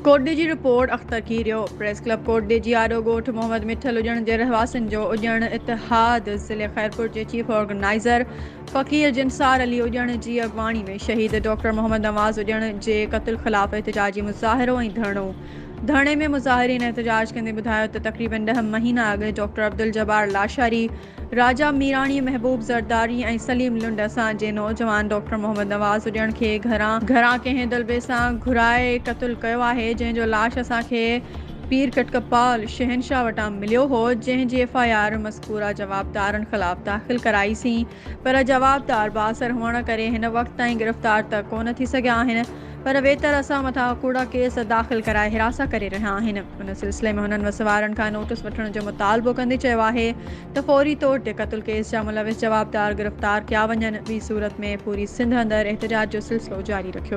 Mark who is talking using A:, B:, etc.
A: कोट जी report Akhtar कीरियो। Press club कोट जी आॾो ॻोठ मोहम्मद मिठल उजण जे रहवासियुनि जो उजण इतिहाद ज़िले ख़ैरपुर जे चीफ ऑर्गेनाइज़र फ़कीर जिनसार अली उजण जी अॻवाणी में शहीद डॉक्टर मोहम्मद नवाज़ उजण जे क़त्ल ख़िलाफ़ एहतजाजी मुज़ाहिरो ऐं धरणे में मुज़ाहिरीन एहतजाज कंदे ॿुधायो त तक़रीबन 10 महीना अॻु डॉक्टर अब्दुल जब्बार लाशारी, राजा मीराणी, महबूब ज़रदारी ऐं सलीम लुंड असांजे नौजवान डॉक्टर मोहम्मद नवाज़ उजण खे घरां कंहिं दलबे सां घुराए क़त्ल कयो आहे, जंहिंजो लाश असांखे पीर कटकपाल शहनशाह वटां मिलियो हो, जंहिंजी FIR मज़कूरा जवाबदारनि ख़िलाफ़ दाख़िल कराईसीं, पर जवाबदार बासर हुअण करे हिन वक़्त ताईं गिरफ़्तार त कोन थी सघिया आहिनि, पर वेतर असां मथां कूड़ा केस दाख़िल कराए हिरासा करे रहिया आहिनि। उन सिलसिले में हुननि वसवारनि खां नोटिस वठण जो मुतालबो कंदे चयो आहे त फौरी तौर ते क़त्ल केस जा मुलविस जवाबदार गिरफ़्तार कया वञनि। ॿी सूरत में पूरी सिंध अंदरि एहतजाज जो सिलसिलो जारी रखियो वेंदो।